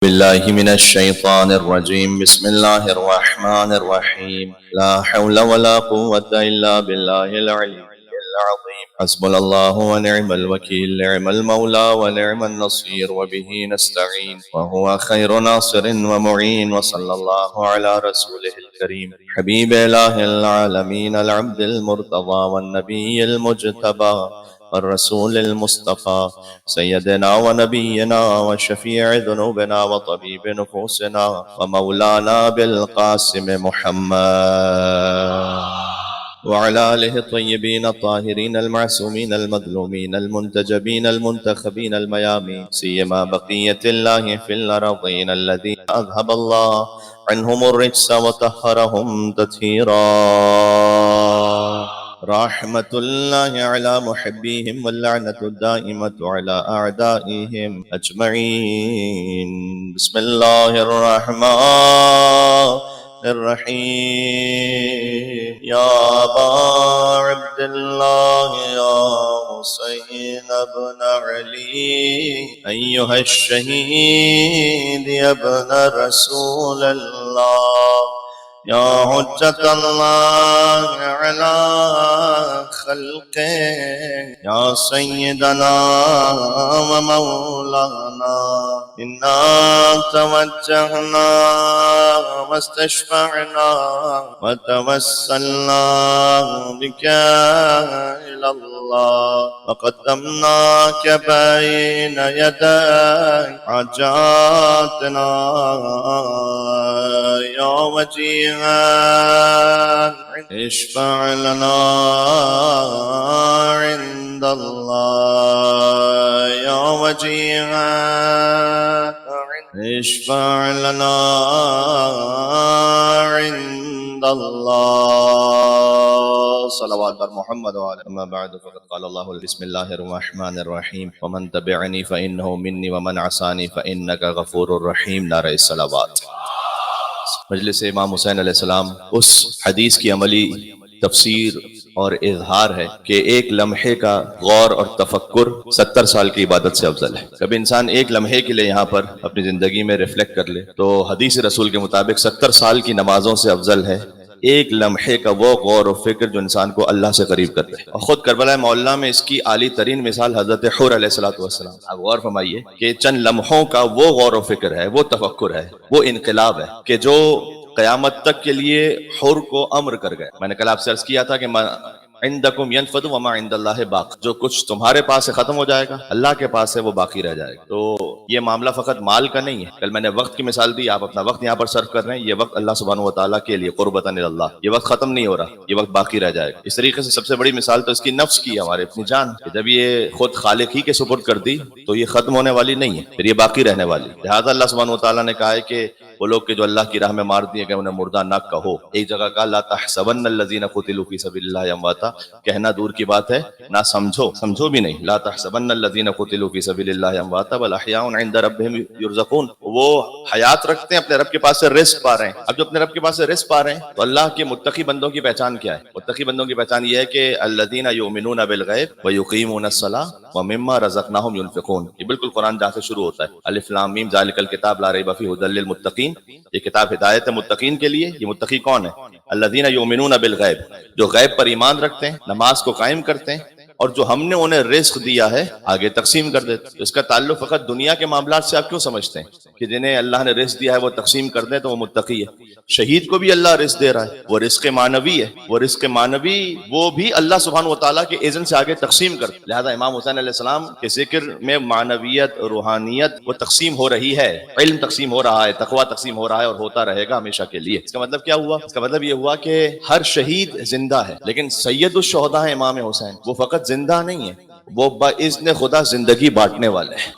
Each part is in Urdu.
بالله من الشيطان الرجيم. بسم الله الرحمن الرحيم. لا حول ولا قوة إلا بالله العلي العظيم. حسبنا الله ونعم الوكيل. نعم المولى ونعم النصير، وبه نستعين، وهو خير ناصر ومعين. وصلى الله على رسوله الكريم حبيب إله العالمين العبد المرتضى والنبي المجتبى الرسول المصطفى سيدنا ونبينا وشفيع ذنوبنا وطبيب نفوسنا ومولانا بالقاسم محمد وعلى آله الطيبين الطاهرين المعصومين المظلومين المنتجبين المنتخبين الميامين، سيما بقية الله في الأرضين الذين أذهب الله عنهم الرجس وطهرهم تطهيرا. رحمة الله على محبيهم واللعنة الدائمة على أعدائهم أجمعين. بسم الله الرحمن الرحيم. يا أبا عبد الله يا حسين بن علي أيها الشهيد يا ابن رسول الله، يا حجة الله على خلقه، يا سيدنا ومولانا، إنا توجهنا واستشفعنا وتوسلنا بك إلى الله، وقدمناك بين يدي حاجاتنا يا وجيها اشفع لنا عند الله، يا وجيها اشفع لنا عند الله. صلوات بر محمد وعلى. اما بعد فقد قال الله بسم الله الرحمن الرحيم. ومن تبعني فإنه مني ومن عصاني فإنك غفور رحيم. نعرہ الصلوات. مجلس امام حسین علیہ السلام اس حدیث کی عملی تفسیر اور اظہار ہے کہ ایک لمحے کا غور اور تفکر 70 سال کی عبادت سے افضل ہے. کبھی انسان ایک لمحے کے لیے یہاں پر اپنی زندگی میں ریفلیکٹ کر لے تو حدیث رسول کے مطابق 70 سال کی نمازوں سے افضل ہے ایک لمحے کا وہ غور و فکر جو انسان کو اللہ سے قریب کرتے ہیں. اور خود کربلا معلیٰ میں اس کی عالی ترین مثال حضرت حور علیہ السلام. آپ غور فرمائیے کہ چند لمحوں کا وہ غور و فکر ہے، وہ تفکر ہے، وہ انقلاب ہے کہ جو قیامت تک کے لیے حور کو امر کر گئے. میں نے کل آپ سے عرض کیا تھا کہ عندکم ینفد وما عند اللہ باق، جو کچھ تمہارے پاس سے ختم ہو جائے گا اللہ کے پاس سے وہ باقی رہ جائے گا. تو یہ معاملہ فقط مال کا نہیں ہے. کل میں نے وقت کی مثال دی، آپ اپنا وقت یہاں پر صرف کر رہے ہیں، یہ وقت اللہ سبحانہ و تعالیٰ کے لیے قربتاً اللہ، یہ وقت ختم نہیں ہو رہا، یہ وقت باقی رہ جائے گا. اس طریقے سے سب سے بڑی مثال تو اس کی نفس کی ہے، ہمارے اپنی جان، کہ جب یہ خود خالق ہی کے سپرد کر دی تو یہ ختم ہونے والی نہیں ہے، پھر یہ باقی رہنے والی. لہٰذا اللہ سبحانہ و تعالیٰ نے کہا ہے کہ وہ لوگ کہ جو اللہ کی راہ میں مار دیے گئے انہیں مردہ نہ کہو. ایک جگہ کہا لا تحسبن الذین قتلوا فی سبیل اللہ امواتا، کہنا دور کی بات ہے، نہ سمجھو بھی نہیں. لا تحسبن الذین قتلوا فی سبیل اللہ امواتا بل احیاء عند ربہم یرزقون، وہ حیات رکھتے ہیں، اپنے رب کے پاس سے رزق پا رہے ہیں. اب جو اپنے رب کے پاس سے رزق پا رہے ہیں تو اللہ کے متقی بندوں کی پہچان کیا ہے؟ متقی بندوں کی پہچان یہ ہے کہ الذین یؤمنون بالغیب ویقیمون الصلاۃ ومما رزقناہم ینفقون. یہ بالکل قرآن جہاں سے شروع ہوتا ہے، الف لام میم ذالک الکتاب لا ریب فیہ ھدی للمتقین. یہ کتاب ہدایت ہے متقین کے لیے. یہ متقی کون ہے؟ الذین یؤمنون بالغیب، جو غیب پر ایمان رکھتے ہیں، نماز کو قائم کرتے ہیں، اور جو ہم نے انہیں رزق دیا ہے آگے تقسیم کر دیتے. اس کا تعلق فقط دنیا کے معاملات سے آپ کیوں سمجھتے ہیں کہ جنہیں اللہ نے رزق دیا ہے وہ تقسیم کر دیں تو وہ متقی ہے؟ شہید کو بھی اللہ رزق دے رہا ہے، وہ رزق معنوی ہے، وہ رزق معنوی وہ بھی اللہ سبحانہ و تعالیٰ کے اذن سے آگے تقسیم کرتے. لہذا امام حسین علیہ السلام کے ذکر میں معنویت، روحانیت وہ تقسیم ہو رہی ہے، علم تقسیم ہو رہا ہے، تقویٰ تقسیم ہو رہا ہے اور ہوتا رہے گا ہمیشہ کے لیے. اس کا مطلب کیا ہوا؟ اس کا مطلب یہ ہوا کہ ہر شہید زندہ ہے، لیکن سید الشہداء ہے امام حسین، وہ فقط زندہ نہیں ہے، وہ باذن خدا زندگی بانٹنے والے ہیں،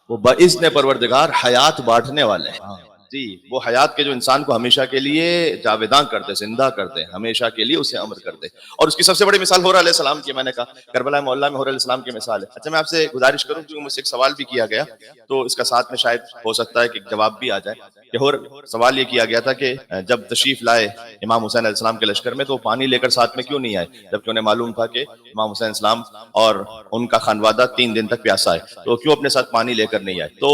وہ باذن پروردگار حیات بانٹنے والے ہیں. جی وہ حیات کے جو انسان کو ہمیشہ کے لیے جاویداں کرتے، زندہ کرتے، ہمیشہ کے لیے اسے امر کرتے. اور اس کی سب سے بڑی مثال حور علیہ السلام کی، میں نے کہا کربلا معلیٰ میں حور علیہ السلام کی مثال ہے. اچھا میں آپ سے گزارش کروں کیونکہ مجھ سے ایک سوال بھی کیا گیا تو اس کا ساتھ میں شاید ہو سکتا ہے کہ جواب بھی آ جائے کہ حور، سوال یہ کیا گیا تھا کہ جب تشریف لائے امام حسین علیہ السلام کے لشکر میں تو پانی لے کر ساتھ میں کیوں نہیں آئے، جبکہ انہیں معلوم تھا کہ امام حسین علیہ السلام اور ان کا خانوادہ 3 دن تک پیاسا ہے، تو کیوں اپنے ساتھ پانی لے کر نہیں آئے. تو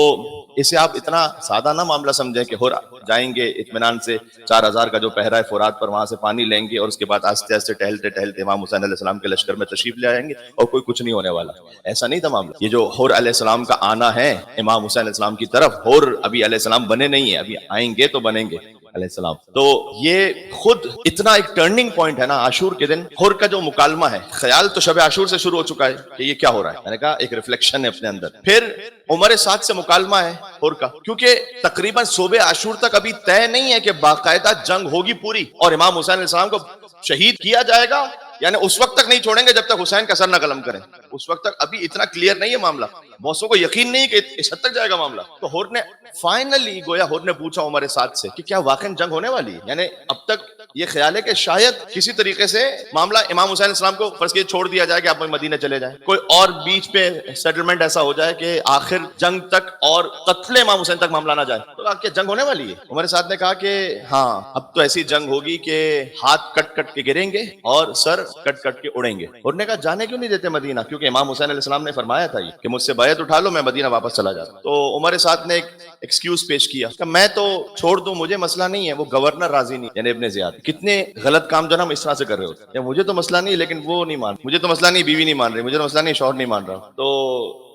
اسے آپ اتنا سادہ نہ معاملہ سمجھیں کہ حور جائیں گے اطمینان سے 4000 کا جو پہرا ہے فرات پر وہاں سے پانی لیں گے اور اس کے بعد آہستہ آہستہ ٹہلتے ٹہلتے امام حسین علیہ السلام کے لشکر میں تشریف لے آئیں گے اور کوئی کچھ نہیں ہونے والا. ایسا نہیں تھا معاملہ. یہ جو حور علیہ السلام کا آنا ہے امام حسین علیہ السلام کی طرف، حور ابھی علیہ السلام بنے نہیں ہیں، ابھی آئیں گے تو بنیں گے علیہ السلام. تو یہ خود اتنا ایک ٹرننگ پوائنٹ ہے نا. عاشور کے دن حور کا جو مکالمہ ہے، خیال تو شب عاشور سے شروع ہو چکا ہے کہ یہ کیا ہو رہا ہے، میں نے کہا ایک ریفلیکشن ہے اپنے اندر. پھر عمر سعد سے مکالمہ ہے حور کا، کیونکہ تقریباً صبح عاشور تک ابھی طے نہیں ہے کہ باقاعدہ جنگ ہوگی پوری اور امام حسین علیہ السلام کو شہید کیا جائے گا. یعنی اس وقت تک نہیں چھوڑیں گے جب تک حسین کا سر نہ قلم کریں. اس وقت تک ابھی اتنا کلیئر نہیں ہے معاملہ، بہتوں کو یقین نہیں کہ اس حد تک جائے گا معاملہ. تو حور نے فائنلی گویا حور نے پوچھا عمر سعد سے کہ کیا واقعی جنگ ہونے والی ہے. یعنی اب تک یہ خیال ہے کہ شاید کسی طریقے سے معاملہ امام حسین السلام کو فرض کیے چھوڑ دیا جائے کہ آپ مدینہ چلے جائیں، کوئی اور بیچ پہ سیٹلمنٹ ایسا ہو جائے کہ آخر جنگ تک اور قتل امام حسین تک معاملہ نہ جائے. تو کیا جنگ ہونے والی ہے؟ عمر سعد نے کہا کہ ہاں اب تو ایسی جنگ ہوگی کہ ہاتھ کٹ کٹ کے گریں گے اور سر کٹ کٹ کے اڑیں گے. اور نے کہا جانے کیوں نہیں دیتے مدینہ، کیونکہ امام حسین علیہ السلام نے فرمایا تھا یہ کہ مجھ سے بیعت اٹھا لو میں مدینہ واپس چلا جاتا. تو عمر سعد نے ایک ایکسکیوز پیش کیا کہ میں تو چھوڑ دوں مجھے مسئلہ نہیں ہے، وہ گورنر راضی نہیں. یعنی ابن زیاد کتنے غلط کام جو نا ہم اس طرح سے کر رہے ہوتے ہیں، مجھے تو مسئلہ نہیں لیکن وہ نہیں مان، مجھے تو مسئلہ نہیں بیوی نہیں مان رہی، مجھے تو مسئلہ نہیں شوہر نہیں مان رہا. تو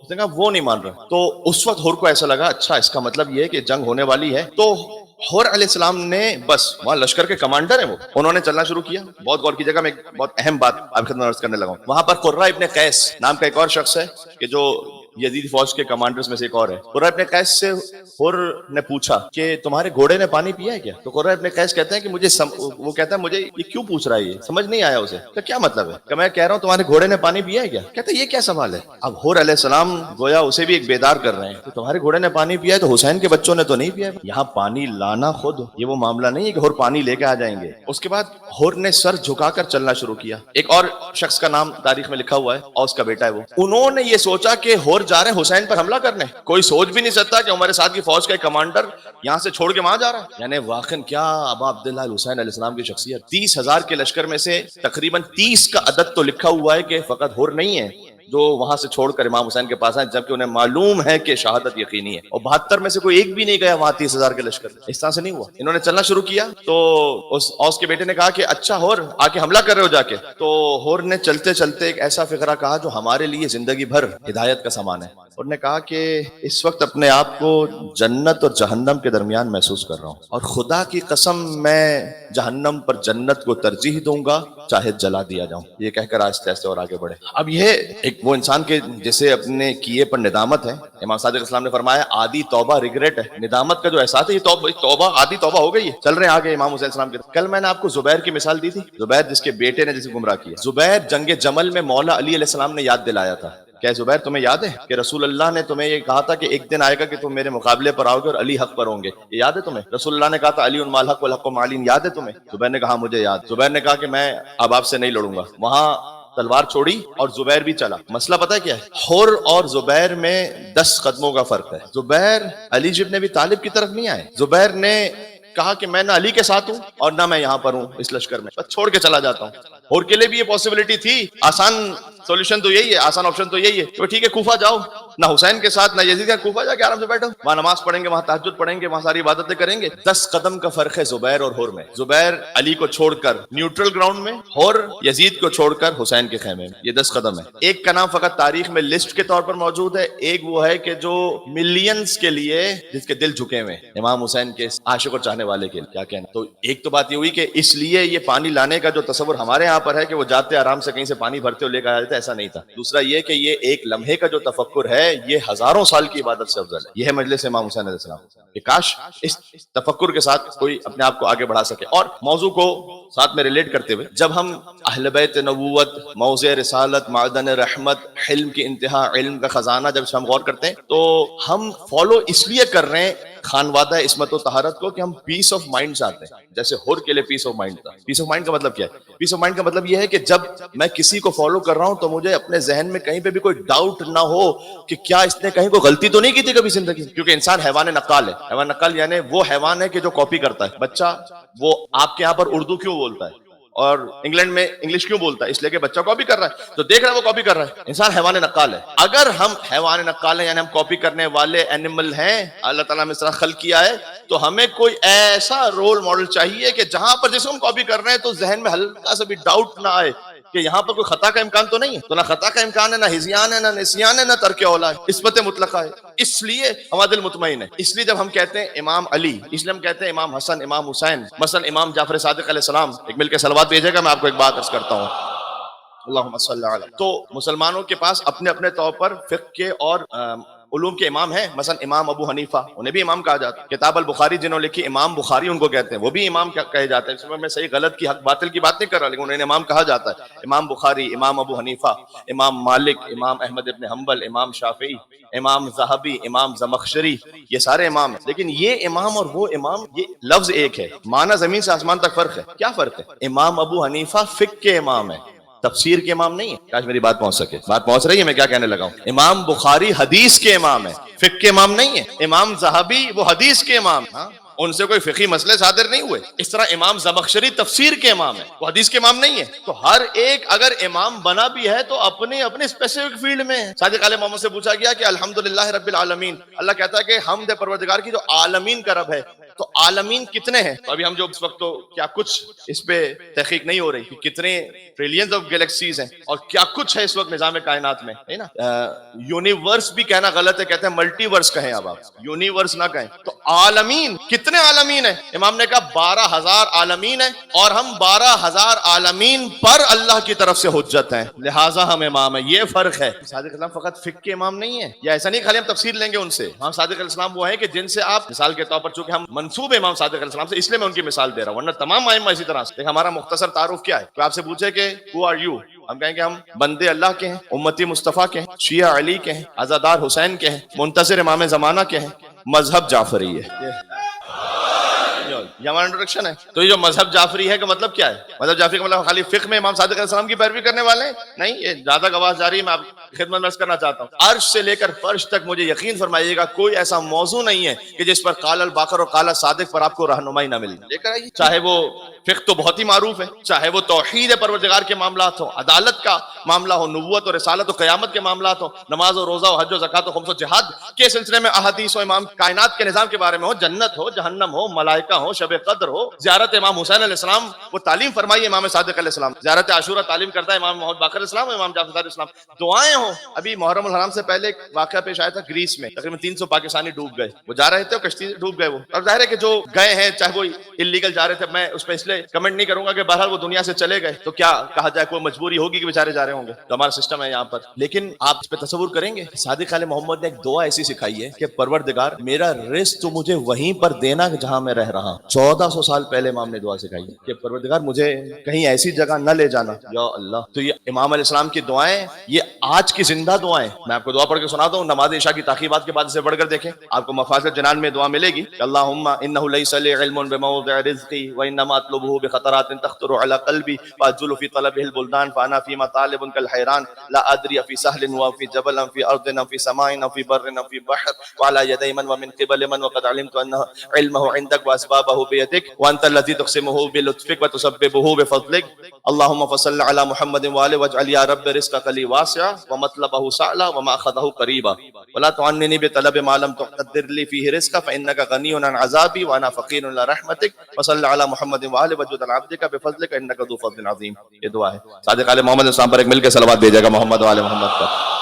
اس نے کہا وہ نہیں مان رہا. تو اس وقت حور کو ایسا لگا اچھا اس کا مطلب یہ ہے کہ جنگ ہونے والی ہے. تو حور علیہ السلام نے بس وہاں لشکر کے کمانڈر ہیں وہ، انہوں نے چلنا شروع کیا. بہت غور کی جگہ میں ایک بہت اہم بات آپ خدمت عرض کرنے لگا ہوں. وہاں پر قرہ ابن قیس نام کا ایک اور شخص ہے کہ جو یزیدی فوج کے کمانڈرز میں سے ایک اور ہے. قرہ ابن قیس سے حور نے پوچھا کہ تمہارے گھوڑے نے پانی پیا ہے کیا؟ تو قرہ ابن قیس کہتے ہیں کہ وہ کہتا ہے مجھے یہ کیوں پوچھ رہا ہے، یہ سمجھ نہیں آیا اسے کہ کیا مطلب ہے کہ میں کہہ رہا ہوں تمہارے گھوڑے نے پانی پیا ہے کیا. کہتے ہیں یہ کیا سوال ہے. اب حور علیہ السلام گویا اسے بھی ایک بیدار کر رہے ہیں کہ تمہارے گھوڑے نے پانی پیا ہے تو حسین کے بچوں نے تو نہیں پیا. یہاں پانی لانا خود یہ وہ معاملہ نہیں ہے کہ حور پانی لے کے آ جائیں گے. اس کے بعد حور نے سر جھکا کر چلنا شروع کیا. ایک اور شخص کا نام تاریخ میں لکھا ہوا ہے، اوس کا بیٹا ہے وہ. انہوں نے یہ سوچا کہ حور جا رہے ہیں حسین پر حملہ کرنے. کوئی سوچ بھی نہیں سکتا کہ ہمارے ساتھ کی فوج کا ایک کمانڈر یہاں سے چھوڑ کے وہاں جا رہا ہے. یعنی واقعا کیا ابا عبداللہ الحسین علیہ السلام کی شخصیت. 30,000 کے لشکر میں سے تقریباً 30 کا عدد تو لکھا ہوا ہے کہ فقط حور نہیں ہے جو وہاں سے چھوڑ کر امام حسین کے پاس آئے، جبکہ انہیں معلوم ہے کہ شہادت یقینی ہے. اور 72 میں سے کوئی ایک بھی نہیں گیا وہاں 30,000 کے لشکر. اس طرح سے نہیں ہوا. انہوں نے چلنا شروع کیا تو اس اوس کے بیٹے نے کہا کہ اچھا حور آ کے حملہ کر رہے ہو جا کے. تو حور نے چلتے چلتے ایک ایسا فقرہ کہا جو ہمارے لیے زندگی بھر ہدایت کا سامان ہے. اور نے کہا کہ اس وقت اپنے آپ کو جنت اور جہنم کے درمیان محسوس کر رہا ہوں، اور خدا کی قسم میں جہنم پر جنت کو ترجیح دوں گا چاہے جلا دیا جاؤں. یہ کہہ کر آہستہ آہستہ اور آگے بڑھے. اب یہ ایک وہ انسان کے جسے اپنے کیے پر ندامت ہے. امام صادق اسلام نے فرمایا آدھی توبہ ریگریٹ ہے. ندامت کا جو احساس ہے یہ توبہ آدھی توبہ ہو گئی ہے. چل رہے ہیں آگے امام حسین السلام کے. کل میں نے آپ کو زبیر کی مثال دی تھی، زبیر جس کے بیٹے نے جسے گمراہ کیا. زبیر جنگ جمل میں مولا علی علیہ السلام نے یاد دلایا تھا. کیا زبیر تمہیں یاد ہے کہ رسول اللہ نے تمہیں یہ کہا تھا کہ ایک دن آئے گا کہ تم میرے مقابلے پر آؤ گے اور علی حق پر ہوں گے. یہ یاد ہے تمہیں؟ رسول اللہ نے کہا تھا علی مال حق والحق مع علی. یاد ہے تمہیں؟ زبیر نے کہا مجھے یاد. زبیر نے کہا کہ میں اب آپ سے نہیں لڑوں گا. وہاں تلوار چھوڑی اور زبیر بھی چلا. مسئلہ پتہ ہے کیا ہے؟ حور اور زبیر میں 10 قدموں کا فرق ہے. زبیر علی ابن ابی طالب کی طرف نہیں آئے. زبیر نے کہا کہ میں نہ علی کے ساتھ ہوں اور نہ میں یہاں پر ہوں اس لشکر میں، بس چھوڑ کے چلا جاتا ہوں. حور کے لیے بھی یہ پاسبلٹی تھی. آسان سولوشن تو یہی ہے، آسان آپشن تو یہی ہے کہ ٹھیک ہے کوفہ جاؤ، نہ حسین کے ساتھ نہ یزید کے، کوفہ جا کے آرام سے بیٹھو، وہاں نماز پڑھیں گے، وہاں تہجد پڑھیں گے، وہاں ساری عبادتیں کریں گے. 10 قدم کا فرق ہے زبیر اور حور میں. زبیر علی کو چھوڑ کر نیوٹرل گراؤنڈ میں، حور یزید کو چھوڑ کر حسین کے خیمے میں. یہ 10 قدم ہے. ایک کا نام فقط تاریخ میں لسٹ کے طور پر موجود ہے، ایک وہ ہے کہ جو ملینز کے لیے جس کے دل جھکے ہوئے امام حسین کے عاشق اور چاہنے والے کے کیا کہنا. تو ایک تو بات یہ ہوئی کہ اس لیے یہ پانی لانے کا جو تصور ہمارے یہاں پر ہے کہ وہ جاتے آرام سے کہیں سے پانی بھرتے ہو لے کر آ جاتے، ایسا نہیں تھا. دوسرا یہ کہ یہ ایک لمحے کا جو تفکر ہے یہ ہزاروں سال کی عبادت سے افضل ہے. یہ ہے مجلس امام حسین علیہ السلام کہ کاش اس تفکر کے ساتھ کوئی اپنے آپ کو آگے بڑھا سکے. اور موضوع کو ساتھ میں ریلیٹ کرتے ہوئے، جب ہم اہل بیت نبوت، موضع رسالت، معدن رحمت، حلم کی انتہا، علم کا خزانہ، جب ہم غور کرتے ہیں تو ہم فالو اس لیے کر رہے ہیں خانوادہ عصمت و طہارت کو کہ ہم پیس آف مائنڈ چاہتے ہیں. جیسے ہور کے لیے پیس آف مائنڈ تھا. پیس آف مائنڈ کا مطلب کیا ہے؟ پیس آف مائنڈ کا مطلب یہ ہے کہ جب میں کسی کو فالو کر رہا ہوں تو مجھے اپنے ذہن میں کہیں پہ بھی کوئی ڈاؤٹ نہ ہو کہ کیا اس نے کہیں کوئی غلطی تو نہیں کی تھی کبھی زندگی میں. کیونکہ انسان حیوان نقال ہے. حیوان نقال یعنی وہ حیوان ہے کہ جو کاپی کرتا ہے. بچہ وہ آپ کے یہاں پر اردو کیوں بولتا ہے اور انگلینڈ میں انگلش کیوں بولتا ہے؟ اس لیے کہ بچہ کاپی کر رہا ہے. تو دیکھ رہا ہے وہ کاپی کر رہا ہے. انسان حیوان نقال ہے. اگر ہم حیوان نقال ہیں یعنی ہم کاپی کرنے والے اینیمل ہیں, اللہ تعالیٰ نے اس طرح خلق کیا ہے, تو ہمیں کوئی ایسا رول ماڈل چاہیے کہ جہاں پر جس کو ہم کاپی کر رہے ہیں تو ذہن میں ہلکا سا بھی ڈاؤٹ نہ آئے کہ یہاں پر کوئی خطا کا امکان تو نہیں ہے. تو نہ خطا کا امکان ہے, نہ ہزیان ہے, نہ نسیان ہے, نہ ترک اولا ہے, عصمت مطلقہ ہے. اس لیے ہمارا دل مطمئن ہے. اس لیے جب ہم کہتے ہیں امام علی, اس لیے ہم کہتے ہیں امام حسن, امام حسین, مثلا امام جعفر صادق علیہ السلام. ایک مل کے صلوات بھیجے گا. میں آپ کو ایک بات عرض کرتا ہوں, اللہم صلی علی. تو مسلمانوں کے پاس اپنے اپنے طور پر فقہ کے اور علوم کے امام ہیں. مثلا امام ابو حنیفہ, انہیں بھی امام کہا جاتا ہے. کتاب البخاری جنہوں نے لکھی, امام بخاری ان کو کہتے ہیں, وہ بھی امام کہے جاتے ہیں. اس میں صحیح غلط کی حق باطل کی بات نہیں کر رہا, لیکن انہیں امام کہا جاتا ہے. امام بخاری, امام ابو حنیفہ, امام مالک, امام احمد ابن حنبل, امام شافعی, امام ذہبی, امام زمخشری, یہ سارے امام ہیں. لیکن یہ امام اور وہ امام, یہ لفظ ایک ہے, معنی زمین سے آسمان تک فرق ہے. کیا فرق ہے؟ امام ابو حنیفہ فقہ کے امام ہے, تفسیر کے امام نہیں ہے. کاش میری بات پہنچ سکے. بات پہنچ رہی ہے میں کیا کہنے لگا ہوں؟ امام بخاری حدیث کے امام ہے, فقہ کے امام نہیں ہے. امام ذہبی وہ حدیث کے امام, ہاں ان سے کوئی فقہی مسئلے صادر نہیں ہوئے. اس طرح امام زمخشری تفسیر کے امام ہے, وہ حدیث کے امام نہیں ہے. تو ہر ایک اگر امام بنا بھی ہے تو اپنے اپنے اسپیسیفک فیلڈ میں ہے. صادق علیہ محمد سے پوچھا گیا کہ الحمدللہ رب العالمین, اللہ کہتا ہے کہ حمد پروردگار کی جو عالمین کا رب ہے. تو عالمین کتنے ہیں؟ تو ابھی ہم جو اس وقت تو کیا کچھ اس پہ تحقیق نہیں ہو رہی کہ کتنے ٹریلینز آف گیلیکسیز ہیں اور کیا کچھ ہے اس وقت نظام کائنات میں, ہے نا. یونیورس بھی کہنا غلط ہے, کہتے ہیں ملٹی ورس کہیں, اب آپ یونیورس نہ کہیں. تو عالمین, کتنے عالمین ہیں؟ امام نے کہا 12,000 عالمین ہیں, اور ہم 12,000 عالمین پر اللہ کی طرف سے حجت ہیں, لہٰذا ہم امام ہیں. یہ فرق ہے. صادق الاسلام فقط فقہ کے امام نہیں ہے, یا ایسا نہیں خالی ہم تفسیر لیں گے ان سے. ہم صادق الاسلام وہ ہیں کہ جن سے آپ مثال کے طور پر, چونکہ ہم منسوب امام صادق علیہ السلام سے, اس لیے میں ان کی مثال دے رہا ہوں, ورنہ تمام ائمہ اسی طرح سے. ہمارا مختصر تعارف کیا ہے؟ تو آپ سے پوچھے کہ who are you, ہم کہیں گے ہم بندے اللہ کے ہیں, امتی مصطفیٰ کے ہیں, شیعہ علی کے ہیں, عزادار حسین کے ہیں, منتظر امام زمانہ کے ہیں, مذہب جعفری ہے. یہ ہمارا انٹروڈکشن ہے. تو یہ جو مذہب جعفری ہے کا مطلب کیا ہے؟ مذہب جعفری کا مطلب خالی فقہ میں امام صادق علیہ السلام کی پیروی کرنے والے ہیں نہیں. یہ زیادہ گواز جاری ہے, میں آپ کی خدمت میں عرض کرنا چاہتا ہوں. عرش سے لے کر فرش تک مجھے یقین فرمائیے گا کوئی ایسا موضوع نہیں ہے کہ جس پر قال الباقر اور قال صادق پر آپ کو رہنمائی نہ ملے. لے کر آئیے, چاہے وہ فقہ تو بہت ہی معروف ہے, چاہے وہ توحید پروردگار کے معاملات ہوں, عدالت کا معاملہ ہو, نبوت اور رسالت و قیامت کے معاملات ہوں, نماز و روزہ و حج و زکات و خمس و جہاد کے سلسلے میں احادیث و امام کائنات کے نظام کے بارے میں ہو, جنت ہو, جہنم ہو, ملائکہ ہو, شب قدر ہو, زیارت امام حسین علیہ السلام وہ تعلیم فرمائی امام صادق علیہ السلام, زیارت عاشورہ تعلیم کرتا ہے امام محمد باقر علیہ السلام, امام جعفر علیہ السلام, دعائیں ہوں. ابھی محرم الحرام سے پہلے ایک واقعہ پیش آیا تھا گریس میں, تقریباً 300 پاکستانی ڈوب گئے. وہ جا رہے تھے, کشتی ڈوب گئے. وہ اب ظاہر ہے کہ جو گئے ہیں چاہے وہ انلیگل جا رہے تھے, میں اس پہ اس لیے کمنٹ نہیں کروں گا کہ بہرحال وہ دنیا سے چلے گئے تو کیا کہا جائے, کوئی مجبوری ہوگی کہ بیچارے جا رہے ہوں گے, تو ہمارا سسٹم ہے یہاں پر. لیکن آپ اس پہ تصور کریں گے, صادق علیہ محمد نے ایک دعا ایسی سکھائی ہے کہ پروردگار میرا رزق تو مجھے وہیں پر دینا جہاں میں رہ رہا ہوں. 1400 سال پہلے امام نے دعا سکھائی ہے کہ پروردگار مجھے کہیں ایسی جگہ نہ لے جانا, یا اللہ. تو یہ امام علیہ السلام کی دعائیں, یہ آج کی زندہ دعائیں. میں آپ کو دعا پڑھ کے سناتا ہوں, نماز عشاء کی تاخیرات کے بعد اسے پڑھ کر دیکھیں, آپ کو مفازل جنان میں دعا ملے گی. اللہم انہ لیس لی علم بموضع رزقی وانما اطلبہ بخطرات تخطر علی قلبی فاجل فی طلبہ البلدان فانا فی مطالب کالحیران لا ادری فی سہل وفی جبل فی ارض فی سماء فی بر فی بحر وعلی یدی من ومن قبل من وقد علمت ان علمہ عندک واسبابہ بیدک وانت الذی تقسمہ بلطفک وتسببہ بفضلک. اللہم فصل علی محمد وآلہ واجعل یا رب رزقک لی واسعا ومطلبہ سعلا ومأخذہ قریبا ولا تعننی بطلب ما لم تقدر لی فیہ رزقا فإنک غنی عن عذابی وانا فقیر الی رحمتک وصل علی محمد وآلہ وجود العبدک بفضلک انک ذو فضل عظیم. یہ دعا ہے. صادق علیہ محمد السلام پر ایک مل کے صلوات بھیجے گا محمد وآلہ محمد پر.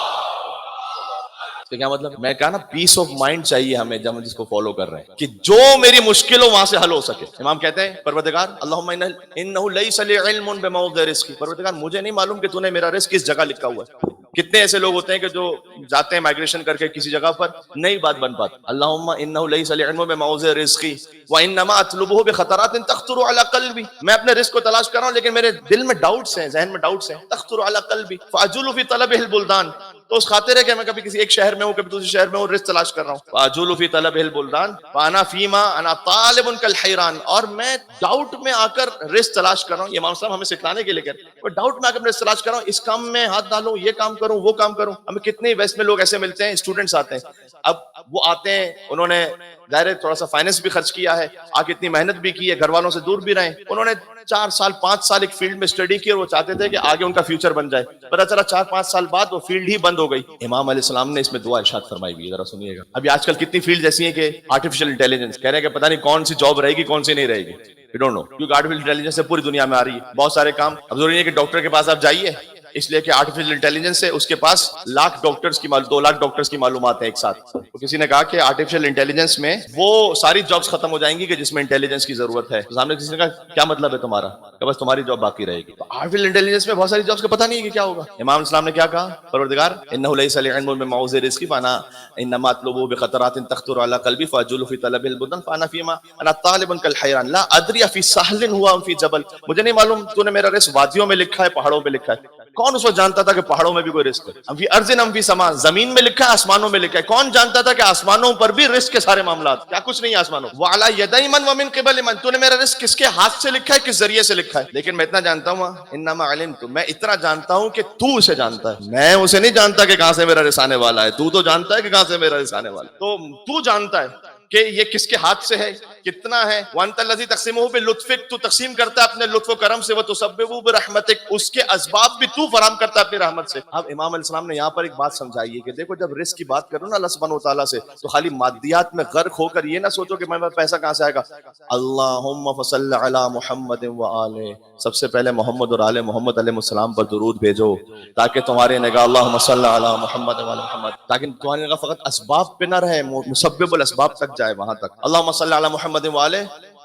کیا مطلب؟ میں کہا نا پیس آف مائنڈ چاہیے ہمیں جب ہم جس کو فالو کر رہے ہیں کہ جو میری مشکل ہو وہاں سے حل ہو سکے. امام کہتے ہیں پروردگار اللہم انہ لیس لی علم بموضع رزقی, پروردگار مجھے نہیں معلوم کہ تو نے میرا رزق کس جگہ لکھا ہوا ہے. کتنے ایسے لوگ ہوتے ہیں کہ جو جاتے ہیں مائگریشن کر کے کسی جگہ پر, نہیں بات بن پاتی. اللہم انہ لیس لی علم بموضع رزقی وانما اطلبہ بخطرات تخطر علی قلبی, میں اپنے رزق کو تلاش کر رہا ہوں لیکن میرے دل میں ڈاؤٹس ہیں, ذہن میں ڈاؤٹس ہیں. تخطر علی قلبی فاجل فی طلبہ البلدان, تو اس خاطر ہے کہ میں کبھی کسی ایک شہر میں ہوں، کبھی دوسرے شہر میں ہوں، رزق تلاش کر رہا ہوں. واجول فی طلب البلدان وانا فیما انا طالب کالحیران، اور میں ڈاؤٹ میں آ کر رزق تلاش کر رہا ہوں. یہ امام صاحب ہمیں سکھلانے کے لیے کہتے ہیں، ڈاؤٹ میں آ کر رزق تلاش کر رہا ہوں، اس کام میں ہاتھ ڈالوں، یہ کام کروں، وہ کام کروں. ہمیں کتنے ویسٹ میں لوگ ایسے ملتے ہیں، اسٹوڈنٹس آتے ہیں، اب وہ آتے ہیں، انہوں نے ظاہر ہے تھوڑا سا فائنینس بھی خرچ کیا ہے، آگے اتنی محنت بھی کی ہے، گھر والوں سے دور بھی رہے، انہوں نے 4 سال 5 سال ایک فیلڈ میں اسٹڈی کی اور وہ چاہتے تھے کہ آگے ان کا فیوچر بن جائے. پتہ چلا 4-5 سال بعد وہ فیلڈ ہی بند ہو گئی. امام علیہ السلام نے اس میں دعا ارشاد فرمائی ہوئی ہے، ذرا سنیے گا. ابھی آج کل کتنی فیلڈ ایسی ہیں کہ آرٹیفیشل انٹیلیجنس کہہ رہے ہیں کہ پتہ نہیں کون سی جاب رہے گی کون سی نہیں رہے گی. یو ڈونٹ نو، کیونکہ آرٹیفیشل انٹیلیجنس سے پوری دنیا میں آ رہی ہے بہت سارے کام. اب ضروری ہے کہ ڈاکٹر کے پاس آپ جائیے، اس لیے کہ آرٹیفیشل انٹیلیجنس سے اس کے پاس 2 لاکھ ڈاکٹرز کی معلومات ہیں ایک ساتھ. تو کسی نے کہا کہ آرٹیفیشل انٹیلیجنس میں وہ ساری جابس ختم ہو جائیں گی کہ جس میں انٹیلیجنس کی ضرورت ہے. سامنے کسی نے کہا کیا مطلب ہے تمہارا؟ کہ بس تمہاری جاب باقی رہے گی. تو آرٹیفیشل انٹیلیجنس میں بہت ساری جابس کا پتہ نہیں ہے کہ کیا ہوگا. امام اسلام نے کیا کہا؟ پروردگار انہ لیس العلم بمعوذ رزقی فانا انما اطلبوا بقطرات تخطر على قلبي فاجل في طلب البدن فانا فيما انا طالب كالحيران لا ادري في سهل هو ام في جبل. مجھے نہیں معلوم تو نے میرا رزق وادیوں میں لکھا ہے پہاڑوں پہ لکھا ہے. کون اس وقت جانتا تھا کہ پہاڑوں میں بھی کوئی رزق ہے؟ ہم فی ارض ہم فی سما، زمین میں لکھا ہے آسمانوں میں لکھا ہے. کون جانتا تھا کہ آسمانوں پر بھی رزق کے سارے معاملات؟ کیا کچھ نہیں ہے آسمانوں. وعلی یدی من ومن قبل من، تو نے میرا رزق کس کے ہاتھ سے لکھا ہے، کس ذریعے سے لکھا ہے. لیکن میں اتنا جانتا ہوں، انما علمت، میں اتنا جانتا ہوں کہ تو اسے جانتا ہے. میں اسے نہیں جانتا کہ کہاں سے میرا رزق آنے والا ہے، تو جانتا ہے کہ کہاں سے میرا رزق آنے والا ہے. تو جانتا ہے کہ یہ کس کے ہاتھ سے ہے، کتنا ہے. وانت الذی تقسمہ بلطفک، تو تقسیم کرتا ہے اپنے لطف و کرم سے. وتسببہ برحمتک، اس کے اسباب بھی تو فراہم کرتا ہے اپنی رحمت سے. اب امام علیہ السلام نے یہاں پر ایک بات سمجھائی ہے کہ دیکھو جب رزق کی بات کرو نا اللہ سبحانہ وتعالیٰ سے، تو خالی مادیات میں غرق ہو کر یہ نہ سوچو کہ میں پیسہ کہاں سے آئے گا. اللہم فصل علی محمد وآلہ، سب سے پہلے محمد اور آل محمد علیہ السلام پر درود بھیجو تاکہ تمہاری نگاہ اللہم صلی علی محمد وآل محمد، تاکہ تمہاری نگاہ فقط اسباب پہ نہ رہے، مسبب الاسباب تک جائے وہاں تک. اللہم صلی علی محمد وآلہ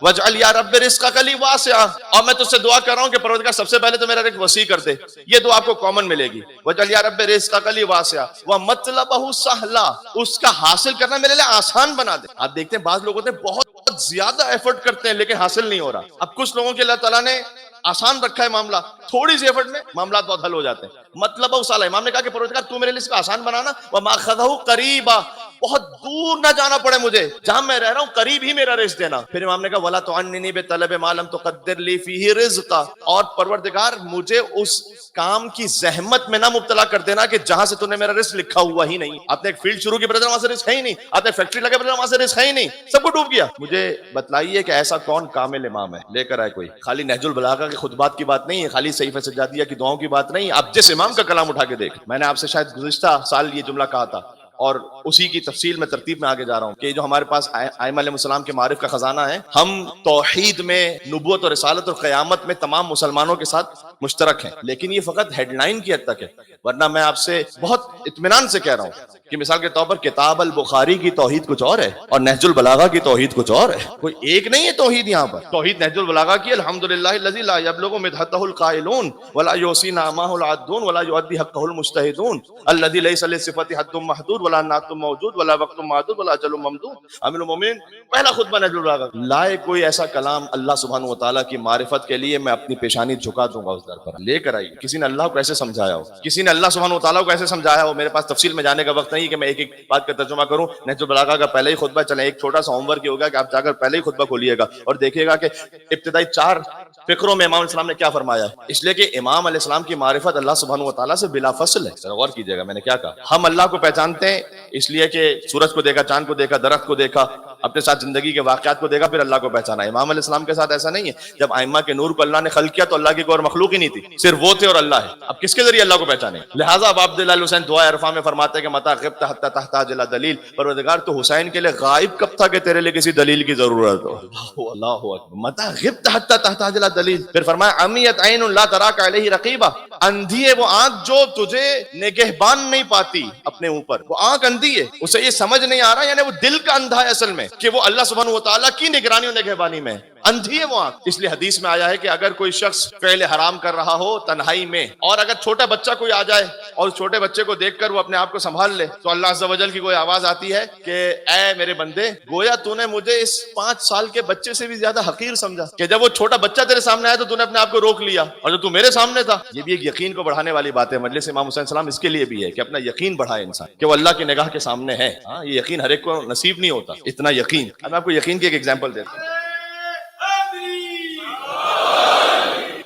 وجعل یا رب رزقک لی واسعا، اور میں تجھ سے دعا کر رہا ہوں کہ پروردگار سب سے پہلے تو میرا رزق وسیع کر دے. یہ دعا آپ کو کامن ملے گی. وجعل یا رب رزقک لی واسعا ومطلبہ سہلا، اس کا حاصل کرنا میرے لیے آسان بنا دے. آپ دیکھتے ہیں بعض لوگ ہوتے ہیں بہت زیادہ ایفرٹ کرتے ہیں لیکن حاصل نہیں ہو رہا. اب کچھ لوگوں کے اللہ تعالیٰ نے آسان رکھا ہے معاملہ، تھوڑی سی ایفرٹ میں معاملات بہت حل ہو جاتے ہیں. مطلب اسالہ، امام نے کہا کہ پروردگار تو میرے لیے اس کو آسان بنانا. وماخذہ قریبا، بہت دور نہ جانا پڑے مجھے، جہاں میں رہ رہا ہوں قریب ہی میرا رزق دینا. پھر امام نے کہا ولا تعننی بطلب ما لم تقدر لی فیہ رزقا، اور پروردگار مجھے اس کام کی زحمت میں نہ مبتلا کر دینا کہ جہاں سے تو نے میرا رزق لکھا ہوا ہی نہیں. آپ نے ایک فیلڈ شروع کی برادر، وہاں سے رزق ہے ہی نہیں. آپ نے فیکٹری لگا برادر، وہاں سے رزق ہے ہی نہیں، سب کو ڈوب گیا. مجھے بتلائیے کہ ایسا کون کامل امام ہے لے کر آئے کوئی. خالی نہج البلاغہ کے خطبات کی بات نہیں ہے، خالی صحیفہ سجادیہ کی دعاؤں کی بات نہیں. آپ جس امام کا کلام اٹھا کے دیکھ، میں نے آپ سے شاید گزشتہ سال یہ جملہ کہا تھا اور اسی کی تفصیل میں ترتیب میں آگے جا رہا ہوں کہ جو ہمارے پاس ائمہ علیہ السلام کے معارف کا خزانہ ہے، ہم توحید میں، نبوت اور رسالت اور قیامت میں تمام مسلمانوں کے ساتھ مشترک ہیں. لیکن یہ فقط ہیڈ لائن کی حد تک ہے، ورنہ میں آپ سے بہت اطمینان سے کہہ رہا ہوں کہ مثال کے طور پر کتاب البخاری کی توحید کچھ اور ہے اور نہج البلاغہ کی توحید کچھ اور ہے. کوئی ایک نہیں ہے توحید. یہاں پر توحید نہج البلاغہ کی الحمدللہ الذی لا یبلغ مدحتہ القائلون ولا یحصی نعمہ العادون ولا یؤدی حقہ المجتہدون الذی لیس لصفۃ حد محدود ولا نعت موجود ولا وقت معدود ولا اجل ممدود. امیر المومنین پہلا خطبہ نہج البلاغہ. لائے کوئی ایسا کلام اللہ سبحانہ وتعالیٰ کی معرفت کے لیے، میں اپنی پیشانی جھکا دوں گا اس در پر. لے کر آئیے. کسی نے اللہ کو ایسے سمجھایا ہو، کسی نے اللہ سبحانہ وتعالیٰ کو ایسے سمجھایا ہو. میرے پاس تفصیل میں جانے کا وقت نہیں کہ میں ایک ایک بات کا ترجمہ کروں. نہج البلاغہ کا پہلے ہی خطبہ، چلیں ایک چھوٹا سا ہوم ورک یہ ہوگا کہ آپ جا کر پہلے ہی خطبہ کھولیے گا اور دیکھیے گا کہ ابتدائی 4 فقروں میں امام علیہ السلام نے کیا فرمایا ہے. اس لیے کہ امام علیہ السلام کی معرفت اللہ سبحانہ وتعالیٰ سے بلا فصل ہے. ذرا غور کیجیے گا میں نے کیا کہا. ہم اللہ کو پہچانتے ہیں اس لیے کہ سورج کو دیکھا، چاند کو دیکھا، درخت کو دیکھا، اپنے ساتھ زندگی کے واقعات کو دیکھا، پھر اللہ کو پہچانا. امام علیہ السلام کے ساتھ ایسا نہیں ہے. جب ائمہ کے نور کو اللہ نے خلق کیا تو اللہ کی کوئی اور مخلوق ہی نہیں تھی، صرف وہ تھے اور اللہ ہے. اب کس کے ذریعے اللہ کو پہچانے؟ لہٰذا اب عبداللہ الحسین دعا عرفہ میں فرماتے ہیں کہ متی غبت حتی تحتاج الی دلیل، پروردگار تو حسین کے لیے غائب کب تھا کہ تیرے لیے کسی دلیل کی ضرورت ہو. اللہ اکبر. متی غبت حتی تحتاج الی دلیل. پھر فرمایا عمیت عین لا تراک علیہ رقیبا، اندھی ہے وہ آنکھ جو تجھے نگہبان نہیں پاتی اپنے اوپر. وہ آنکھ اندھی ہے، اسے یہ سمجھ نہیں آ رہا، یعنی وہ دل کا اندھا ہے اصل میں کہ وہ اللہ سبحانہ وتعالیٰ کی نگرانی اور نگہبانی میں. اندھی ہے وہ آنکھ. اس لیے حدیث میں آیا ہے کہ اگر کوئی شخص فعل حرام کر رہا ہو تنہائی میں، اور اگر چھوٹا بچہ کوئی آ جائے اور چھوٹے بچے کو دیکھ کر وہ اپنے آپ کو سنبھال لے، تو اللہ عز و جل کی کوئی آواز آتی ہے کہ اے میرے بندے، گویا تو نے مجھے اس 5 سال کے بچے سے بھی زیادہ حقیر سمجھا کہ جب وہ چھوٹا بچہ تیرے سامنے آیا تو تو نے اپنے آپ کو روک لیا، اور جب تو میرے سامنے تھا. یہ بھی ایک یقین کو بڑھانے والی بات ہے. مجلس امام حسین السلام اس کے لیے بھی ہے کہ اپنا یقین بڑھائے انسان کہ وہ اللہ کی نگاہ کے سامنے ہے. ہاں، یہ یقین ہر ایک کو نصیب نہیں ہوتا اتنا یقین. اب میں آپ کو یقین کی ایک ایگزامپل دیتا ہوں.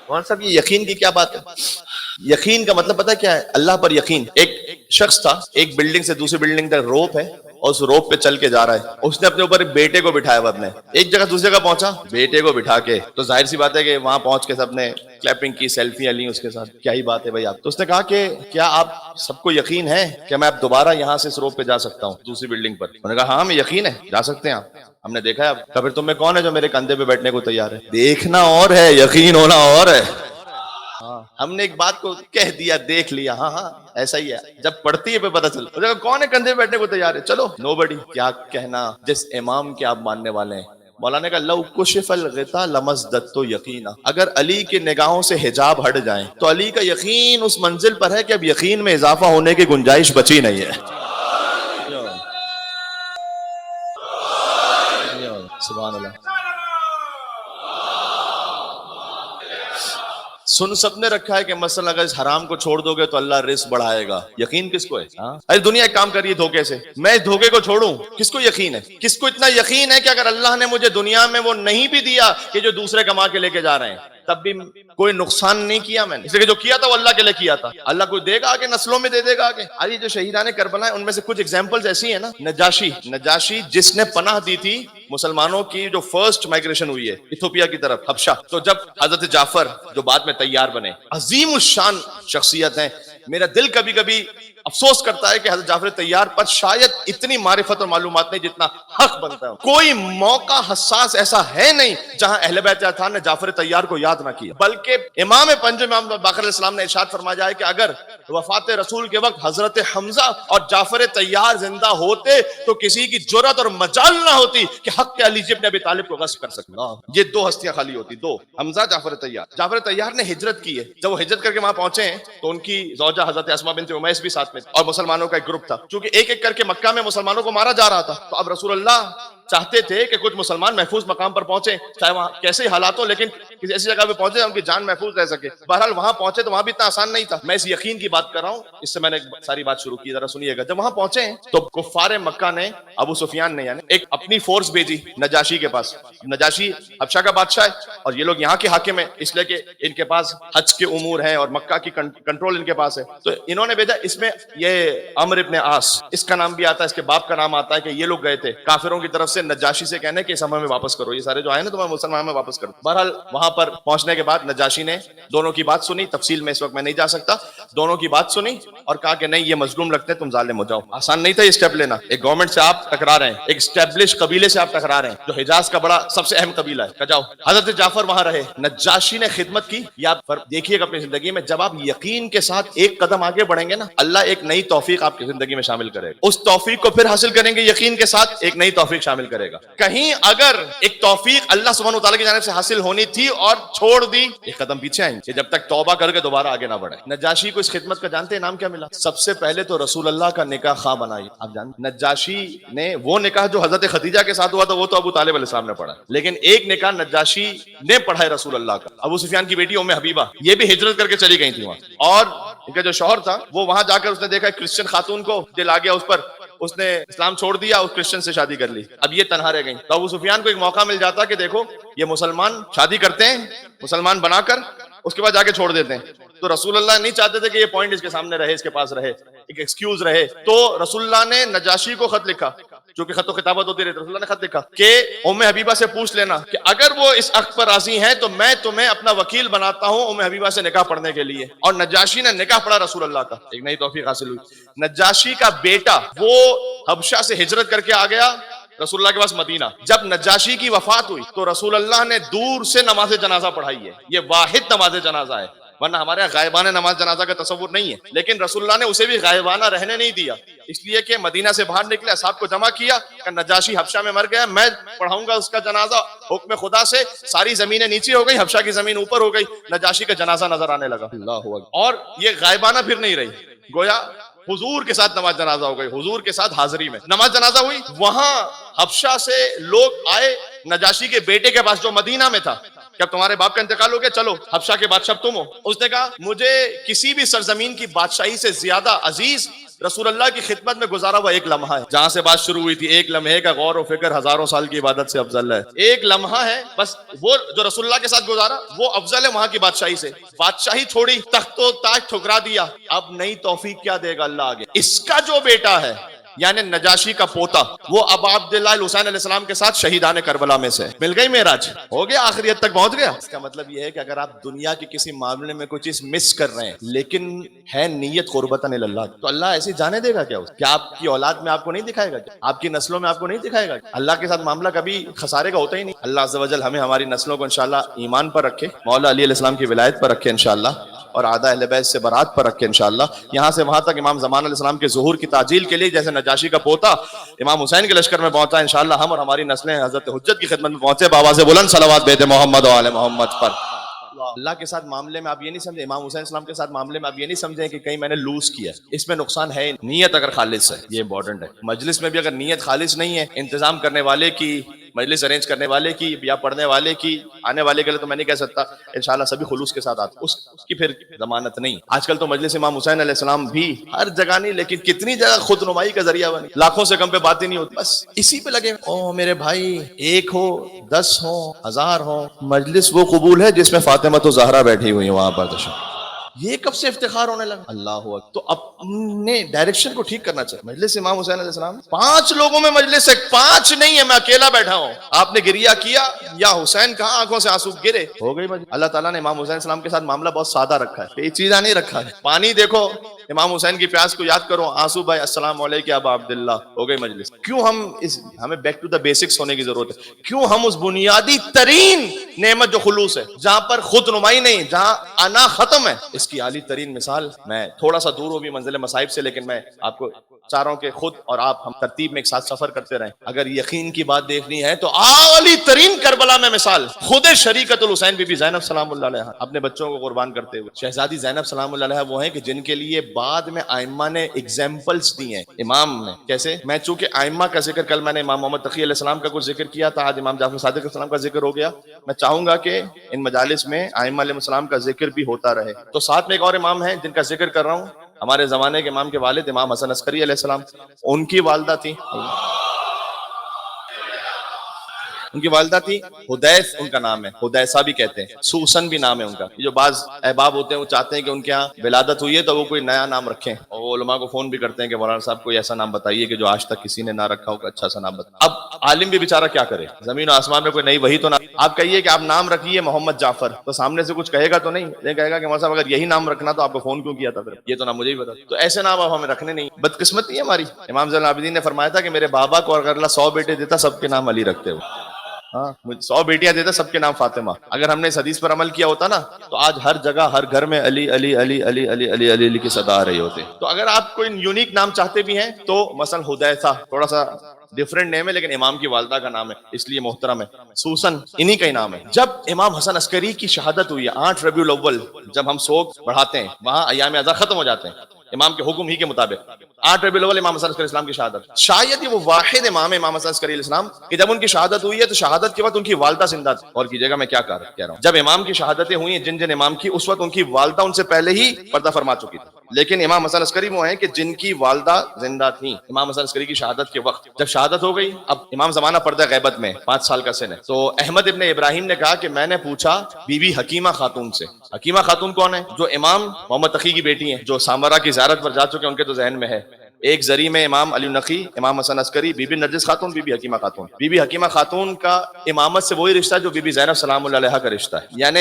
مولانا صاحب، یہ یقین کی کیا بات ہے؟ یقین کا مطلب پتہ کیا ہے؟ اللہ پر یقین. ایک شخص تھا، ایک بلڈنگ سے دوسری بلڈنگ تک روپ ہے اور اس روپ پہ چل کے جا رہا ہے. اس نے اپنے اوپر بیٹے کو بٹھایا ہوا، اپنے ایک جگہ دوسری جگہ پہنچا، بیٹے کو بٹھا کے، تو ظاہر سی بات ہے کہ وہاں پہنچ کے سب نے کلیپنگ کی، سیلفیاں لی اس کے ساتھ. کیا ہی بات ہے بھائی آپ. تو اس نے کہا کہ کیا آپ سب کو یقین ہے کہ میں اب دوبارہ یہاں سے اس روپ پہ جا سکتا ہوں دوسری بلڈنگ پر؟ انہوں نے کہا ہاں ہمیں یقین ہے، جا سکتے ہیں آپ، ہم نے دیکھا ہے. اب پھر تم میں کون ہے جو میرے کندھے پہ بیٹھنے کو تیار ہے؟ دیکھنا اور ہے، یقین ہونا اور ہے. ہم نے ایک بات کو کہہ دیا، دیکھ لیا، ہاں ہاں ایسا ہی ہے. جب پڑھتی ہے پہ پتہ چلتا کون ہے کندھے پہ بیٹھنے کو تیار ہے. چلو نو بڈی. کیا کہنا جس امام کے آپ ماننے والے ہیں. مولانا کا لو کشف الغطا لمزددت یقینا. اگر علی کے نگاہوں سے حجاب ہٹ جائیں تو علی کا یقین اس منزل پر ہے کہ اب یقین میں اضافہ ہونے کی گنجائش بچی نہیں ہے. سبحان اللہ. سن سب نے رکھا ہے کہ مثلا اگر اس حرام کو چھوڑ دو گے تو اللہ رزق بڑھائے گا. یقین کس کو ہے؟ ارے دنیا ایک کام کر رہی ہے دھوکے سے، میں اس دھوکے کو چھوڑوں. کس کو یقین ہے؟ کس کو اتنا یقین ہے کہ اگر اللہ نے مجھے دنیا میں وہ نہیں بھی دیا کہ جو دوسرے کما کے لے کے جا رہے ہیں، تب بھی کوئی نقصان نہیں کیا میں نے، اس لیے کہ جو کیا تھا وہ اللہ کے لیے کیا تھا. اللہ کو دے گا آگے، نسلوں میں دے دے گا آگے. آج جو شہیدان کربلا ہیں ان میں سے کچھ ایگزامپلز ایسی ہیں نا. نجاشی جس نے پناہ دی تھی مسلمانوں کی جو فرسٹ مائگریشن ہوئی ہے ایتھوپیا کی طرف، حبشہ. تو جب حضرت جعفر جو بعد میں تیار بنے، عظیم الشان شخصیت ہیں، میرا دل کبھی کبھی افسوس کرتا ہے کہ حضرت جعفر تیار پر شاید اتنی معرفت اور معلومات نہیں جتنا حق بنتا ہے. کوئی موقع حساس ایسا ہے نہیں جہاں اہل بیت اطہار نے جعفر تیار کو یاد نہ کیا. بلکہ امام پنجم امام باقر علیہ السلام نے ارشاد فرمایا ہے کہ اگر وفات رسول کے وقت حضرت حمزہ اور جعفر تیار زندہ ہوتے تو کسی کی جرأت اور مجال نہ ہوتی کہ حق کے علی ابن ابی طالب کو غصب کر سکتا. یہ 2 ہستیاں خالی ہوتی، 2، حمزہ، جعفر تیار. جعفر تیار نے ہجرت کی ہے. جب وہ ہجرت کر کے وہاں پہنچے ہیں تو ان کی زوجہ حضرت اسماء بنت امیس بھی ساتھ میں، اور مسلمانوں کا ایک گروپ تھا. چونکہ ایک ایک کر کے مکہ میں مسلمانوں کو مارا جا رہا تھا، تو اب رسول اللہ چاہتے تھے کہ کچھ مسلمان محفوظ مقام پر پہنچے، چاہے وہاں کیسے ہی حالات ہو، لیکن کسی ایسی جگہ پہ پہنچے ان کی جان محفوظ رہ سکے. بہرحال وہاں پہنچے تو وہاں بھی اتنا آسان نہیں تھا. میں اس یقین کی بات کر رہا ہوں، اس سے میں نے ساری بات شروع کی، ذرا سنیے گا. جب وہاں پہنچے تو کفار مکہ نے، ابو سفیان نے یعنی ایک اپنی فورس بھیجی نجاشی کے پاس. نجاشی حبشہ کا بادشاہ ہے اور یہ لوگ یہاں کے حاکم ہیں، اس لیے کہ ان کے پاس حج کے امور ہیں اور مکہ کی کنٹرول ان کے پاس ہے. تو انہوں نے بھیجا، اس میں یہ عمرو ابن عاص اس کا نام بھی آتا ہے، اس کے باپ کا نام آتا ہے، کہ یہ لوگ گئے تھے کافروں کی طرف سے نجاشی سے کہنے کہ اس ہمیں واپس کرو، یہ سارے جو آئے نا تمہیں مسلمان میں واپس کرو. بہرحال وہاں پر پہنچنے کے بعد نجاشی نے دونوں کی بات سنی. تفصیل میں اس وقت میں نہیں جا سکتا. دونوں کی بات سنی اور کہا کہ نہیں، یہ مظلوم لگتے ہیں، تم ظالم ہو جاؤ. آسان نہیں تھا یہ اسٹیپ لینا. ایک گورنمنٹ سے آپ ٹکرا رہے ہیں، ایک اسٹیبلش قبیلے سے آپ ٹکرا رہے ہیں جو حجاز کا بڑا سب سے اہم قبیلہ ہے. جاؤ. حضرت جعفر وہاں رہے، نجاشی نے خدمت کی. یہ آپ دیکھیے گا اپنی زندگی میں، جب آپ یقین کے ساتھ ایک قدم آگے بڑھیں گے نا، اللہ ایک نئی توفیق آپ کی زندگی میں شامل کرے گا. اس توفیق کو پھر حاصل کریں گے، یقین کے ساتھ ایک نئی توفیق شامل کرے گا. کہیں اگر ایک توفیق اللہ سبحانہ وتعالی کی جانب سے حاصل ہونی تھی اور چھوڑ دی، ایک قدم پیچھے آئیں گے جب تک توبہ کر کے دوبارہ آگے نہ بڑھے. نجاشی کو اس خدمت کا جانتے ہیں نام کیا ملا؟ سب سے پہلے تو رسول اللہ کا نکاح خواہ بنائی. آپ جانتے نجاشی نے وہ نکاح جو حضرت خدیجہ کے ساتھ ہوا تھا وہ تو ابو طالب علیہ السلام نے پڑھا، لیکن ایک نکاح نجاشی نے پڑھا ہے رسول اللہ کا. ابو سفیان کی بیٹی ام حبیبہ، یہ بھی ہجرت کر کے چلی گئی تھی وہاں، اور ان کا جو شوہر تھا وہ وہاں جا کر اس نے دیکھا کرسچن خاتون کو، دل آ گیا اس پر، اس نے اسلام چھوڑ دیا، اس کرسچن سے شادی کر لی. اب یہ تنہا رہ گئی. تو ابو سفیان کو ایک موقع مل جاتا کہ دیکھو یہ مسلمان شادی کرتے ہیں، مسلمان بنا کر اس کے بعد جا کے چھوڑ دیتے ہیں. تو رسول اللہ نہیں چاہتے تھے کہ یہ پوائنٹ اس کے سامنے رہے، اس کے پاس رہے، ایک ایکسکیوز رہے. تو رسول اللہ نے نجاشی کو خط لکھا، چونکہ خط و خطابت ہوتی رہتی، رسول اللہ نے خط لکھا کہ ام حبیبہ سے پوچھ لینا کہ اگر وہ اس عقد پر راضی ہیں تو میں تمہیں اپنا وکیل بناتا ہوں ام حبیبہ سے نکاح پڑھنے کے لیے. اور نجاشی نے نکاح پڑھا رسول اللہ کا. ایک نئی توفیق حاصل ہوئی. نجاشی کا بیٹا وہ حبشہ سے ہجرت کر کے آ گیا رسول اللہ کے پاس مدینہ. جب نجاشی کی وفات ہوئی تو رسول اللہ نے دور سے نماز جنازہ پڑھائی ہے. یہ واحد نماز جنازہ ہے، ورنہ ہمارے یہاں غائبانہ نماز جنازہ کا تصور نہیں ہے، لیکن رسول اللہ نے اسے بھی غائبانہ رہنے نہیں دیا. اس لیے کہ مدینہ سے باہر نکلے، اصحاب کو جمع کیا کہ نجاشی حبشہ میں مر گیا، میں پڑھاؤں گا اس کا جنازہ، حکم خدا سے ساری زمینیں نیچے ہو گئی، حبشہ کی زمین اوپر ہو گئی، نجاشی کا جنازہ نظر آنے لگا، اللہ اکبر، اور یہ غائبانہ پھر نہیں رہی، گویا حضور کے ساتھ نماز جنازہ ہو گئی، حضور کے ساتھ حاضری میں نماز جنازہ ہوئی۔ وہاں حبشہ سے لوگ آئے نجاشی کے بیٹے کے پاس جو مدینہ میں تھا، کہ اب تمہارے باپ کا انتقال ہو گیا، چلو حبشہ کے بادشاہ تم ہو۔ اس نے کہا مجھے کسی بھی سرزمین کی بادشاہی سے زیادہ عزیز رسول اللہ کی خدمت میں گزارا ہوا ایک لمحہ ہے۔ جہاں سے بات شروع ہوئی تھی، ایک لمحے کا غور و فکر ہزاروں سال کی عبادت سے افضل ہے۔ ایک لمحہ ہے بس، وہ جو رسول اللہ کے ساتھ گزارا وہ افضل ہے وہاں کی بادشاہی سے۔ بادشاہی چھوڑی، تخت و تاج ٹھکرا دیا، اب نئی توفیق کیا دے گا اللہ آگے۔ اس کا جو بیٹا ہے یعنی نجاشی کا پوتا، وہ ابا عبداللہ الحسین علیہ السلام کے ساتھ شہیدان کربلا میں سے مل گئی، معراج ہو گیا، آخریت تک پہنچ گیا۔ اس کا مطلب یہ ہے کہ اگر آپ دنیا کے کسی معاملے میں کوئی چیز مس کر رہے ہیں لیکن ہے نیت قربتاً اللہ، تو اللہ ایسے جانے دے گا کیا؟ کیا آپ کی اولاد میں آپ کو نہیں دکھائے گا؟ آپ کی نسلوں میں آپ کو نہیں دکھائے گا؟ اللہ کے ساتھ معاملہ کبھی خسارے کا ہوتا ہی نہیں۔ اللہ عز و جل ہمیں ہماری نسلوں کو انشاءاللہ ایمان پر رکھے، مولا علی علیہ السلام کی ولایت پر رکھے انشاءاللہ، اور آدھا اہل بیت سے برات پر رکھے انشاءاللہ۔ یہاں سے وہاں تک امام زمان علیہ السلام کے ظہور کی تعجیل کے لیے جیسے نجاشی کا پوتا امام حسین کے لشکر میں پہنچا، انشاءاللہ ہم اور ہماری نسلیں حضرت حجت کی خدمت میں پہنچے، بابا سے بلند صلوات بیت محمد و آل محمد پر۔ اللہ کے ساتھ معاملے میں آپ یہ نہیں سمجھیں، امام حسین السلام کے ساتھ معاملے میں آپ یہ نہیں سمجھیں کہ کہیں میں نے لوز کیا، اس میں نقصان ہے، نیت اگر خالص ہے، یہ امپورٹنٹ ہے۔ مجلس میں بھی اگر نیت خالص نہیں ہے، انتظام کرنے والے کی، مجلس ارینج کرنے والے کی یا پڑھنے والے کی، آنے والے کے لیے تو میں نہیں کہہ سکتا، انشاءاللہ سبھی خلوص کے ساتھ آتے، اس کی پھر ضمانت نہیں۔ آج کل تو مجلس امام حسین علیہ السلام بھی ہر جگہ نہیں، لیکن کتنی جگہ خود نمائی کا ذریعہ بن گیا، لاکھوں سے کم پہ بات ہی نہیں ہوتی، بس اسی پہ لگے۔ او میرے بھائی، ایک ہو، 10 ہو، 1000 ہو، مجلس وہ قبول ہے جس میں فاطمہ تو زہرا بیٹھی ہوئی ہیں وہاں پر تشریف۔ یہ کب سے افتخار ہونے لگا؟ اللہ ہوا، تو اپنے ڈائریکشن کو ٹھیک کرنا چاہیے۔ مجلس امام حسین علیہ السلام 5 لوگوں میں مجلس ہے، 5 نہیں ہے، میں اکیلا بیٹھا ہوں، آپ نے گریا کیا یا حسین کہاں آنکھوں سے آنسو گرے، ہو گئی مجلس۔ اللہ تعالیٰ نے امام حسین السلام کے ساتھ معاملہ بہت سادہ رکھا ہے، پیچیدہ نہیں رکھا ہے۔ پانی دیکھو، امام حسین کی پیاس کو یاد کرو، آنسو بھائی السلام علیکم ابا عبداللہ، ہو گئی مجلس۔ کیوں ہمیں بیک ٹو دا بیسکس ہونے کی ضرورت ہے، کیوں ہم اس بنیادی ترین نعمت جو خلوص ہے، جہاں پر خود نمائی نہیں، جہاں انا ختم ہے، اس کی عالی ترین مثال، میں تھوڑا سا دور ہوں بھی منزل مصائب سے، لیکن میں آپ کو چاروں کے خود اور آپ ہم ترتیب میں ایک ساتھ سفر کرتے رہیں۔ اگر یقین کی بات دیکھنی ہے تو عالی ترین کربلا میں مثال خود شریکت الحسین بی بی زینب سلام اللہ علیہ، اپنے بچوں کو قربان کرتے ہوئے۔ شہزادی زینب سلام اللہ علیہ وہ ہیں کہ جن کے لیے بعد میں ائمہ نے ایگزامپلس دی ہیں، امام نے کیسے، میں چونکہ ائمہ کا ذکر کل میں نے امام محمد تقی علیہ السلام کا کچھ ذکر کیا تھا، آج امام جعفر صادق علیہ السلام کا ذکر ہو گیا، میں چاہوں گا کہ ان مجالس میں ائمہ علیہ السلام کا ذکر بھی ہوتا رہے۔ تو ساتھ میں ایک اور امام ہیں جن کا ذکر کر رہا ہوں، ہمارے زمانے کے امام کے والد امام حسن عسکری علیہ السلام، ان کی والدہ تھی حدیث، ان کا نام ہے، حدیثہ بھی کہتے ہیں، سوسن بھی نام ہے ان کا۔ جو بعض احباب ہوتے ہیں وہ چاہتے ہیں کہ ان کے یہاں ولادت ہوئی ہے تو وہ کوئی نیا نام رکھیں، اور وہ علماء کو فون بھی کرتے ہیں کہ مولانا صاحب کوئی ایسا نام بتائیے کہ جو آج تک کسی نے نہ رکھا ہو، اچھا سا نام بتائیے۔ اب عالم بھی بیچارہ کیا کرے، زمین و آسمان میں کوئی نئی وحی تو نہ، آپ کہیے کہ آپ نام رکھیے محمد جعفر، تو سامنے سے کچھ کہے گا تو نہیں، یہ کہے گا کہ مولانا صاحب اگر یہی نام رکھنا تو آپ کو فون کیوں کیا تھا، پھر یہ تو نہ مجھے ہی بتا۔ تو ایسے نام اب ہمیں رکھنے نہیں، بدقسمتی ہے ہماری۔ امام زین العابدین نے فرمایا تھا کہ میرے بابا کو اگر اللہ 100 بیٹے دیتا سب کے نام علی رکھتے ہو، ہاں 100 بیٹیاں دیتا سب کے نام فاطمہ۔ اگر ہم نے اس حدیث پر عمل کیا ہوتا نا تو آج ہر جگہ ہر گھر میں علی علی علی علی علی علی علی علی کی صدا آ رہی ہوتی۔ تو اگر آپ کوئی یونیک نام چاہتے بھی ہیں تو مثلا حدیثہ تھوڑا سا ڈفرنٹ نیم ہے لیکن امام کی والدہ کا نام ہے اس لیے محترم ہے، سوسن انہی کا ہی نام ہے۔ جب امام حسن عسکری کی شہادت ہوئی 8 ربیع الاول، جب ہم سوگ بڑھاتے ہیں وہاں ایام اعزاز ختم ہو جاتے ہیں امام کے حکم ہی کے مطابق، 8 ربیع الاول امام حسن عسکری اسلام کی شہادت، شاید یہ وہ واحد امام امام حسن عسکری علیہ السلام کہ جب ان کی شہادت ہوئی ہے تو شہادت کے وقت ان کی والدہ زندہ تھی۔ اور کیجیے گا میں کیا کہہ رہا ہوں، جب امام کی شہادتیں ہوئی ہیں جن امام کی، اس وقت ان کی والدہ ان سے پہلے ہی پردہ فرما چکی تھی، لیکن امام حسن عسکری وہ ہیں کہ جن کی والدہ زندہ تھیں امام حسن عسکری کی شہادت کے وقت۔ جب شہادت ہو گئی، اب امام زمانہ پردہ غیبت میں 5 سال کا سن ہے، تو احمد ابن ابراہیم نے کہا کہ میں نے پوچھا بی بی حکیمہ خاتون سے۔ حکیمہ خاتون کون ہے؟ جو امام محمد تقی کی بیٹی ہیں، جو سامرا کی زیارت پر جا چکے ہیں، ان کے تو ذہن میں ہے۔ ایک ذری میں امام علی نقی، امام حسن عسکری، بی بی نرجس خاتون، بی بی حکیمہ خاتون۔ بی بی حکیمہ خاتون کا امامت سے وہی رشتہ جو بی بی زینب سلام اللہ علیہ کا رشتہ ہے، یعنی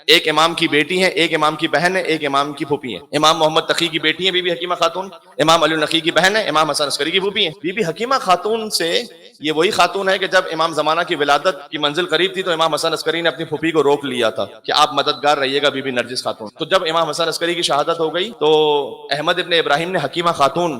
ایک امام کی بیٹی ہے، ایک امام کی بہن ہے، ایک امام کی پھوپھی ہے۔ امام محمد تقی کی بیٹی ہے بی بی حکیمہ خاتون، امام علی نقی کی بہن ہے، امام حسن عسکری کی پھوپھی ہے۔ بی بی حکیمہ خاتون سے یہ وہی خاتون ہے کہ جب امام زمانہ کی ولادت کی منزل قریب تھی تو امام حسن عسکری نے اپنی پھوپھی کو روک لیا تھا کہ آپ مددگار رہیے گا بی بی نرجس خاتون۔ تو جب امام حسن عسکری کی شہادت ہو گئی تو احمد ابن ابراہیم نے حکیمہ خاتون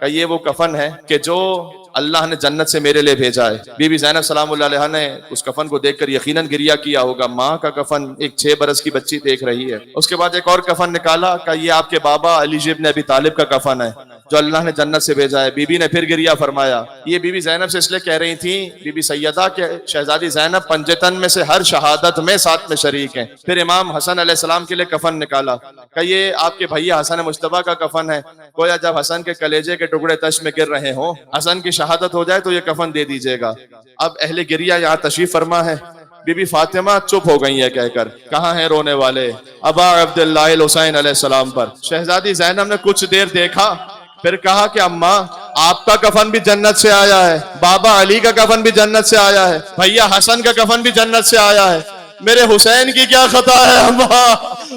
کہ یہ وہ کفن ہے کہ جو اللہ نے جنت سے میرے لیے بھیجا ہے۔ بی بی زینب سلام اللہ علیہ نے اس کفن کو دیکھ کر یقیناً گریہ کیا ہوگا۔ ماں کا کفن ایک 6 برس کی بچی دیکھ رہی ہے۔ اس کے بعد ایک اور کفن نکالا کہ یہ آپ کے بابا علی ابن ابی طالب کا کفن ہے جو اللہ نے جنت سے بھیجا ہے۔ بی بی نے پھر گریہ فرمایا۔ یہ بی بی زینب سے اس لیے کہہ رہی تھیں، بی بی سیدہ کہ شہزادی زینب پنجتن میں سے ہر شہادت میں ساتھ میں شریک ہیں۔ پھر امام حسن علیہ السلام کے لیے کفن نکالا کہ یہ آپ کے بھیا حسن مجتبیٰ کا کفن ہے، گویا جب حسن کے کلیجے کے ٹکڑے تش میں گر رہے ہوں، حسن کی شہادت ہو جائے تو یہ کفن دے دیجیے گا۔ اب اہل گریہ یہاں تشریف فرما ہے۔ بی بی فاطمہ چپ ہو گئی ہے کہہ کر، کہاں ہیں رونے والے ابا عبداللہ الحسین علیہ السلام پر۔ شہزادی زینب نے کچھ دیر دیکھا، پھر کہا کہ اماں آپ کا کفن بھی جنت سے آیا ہے، بابا علی کا کفن بھی جنت سے آیا ہے، بھیا حسن کا کفن بھی جنت سے آیا ہے، میرے حسین کی کیا خطا ہے اماں؟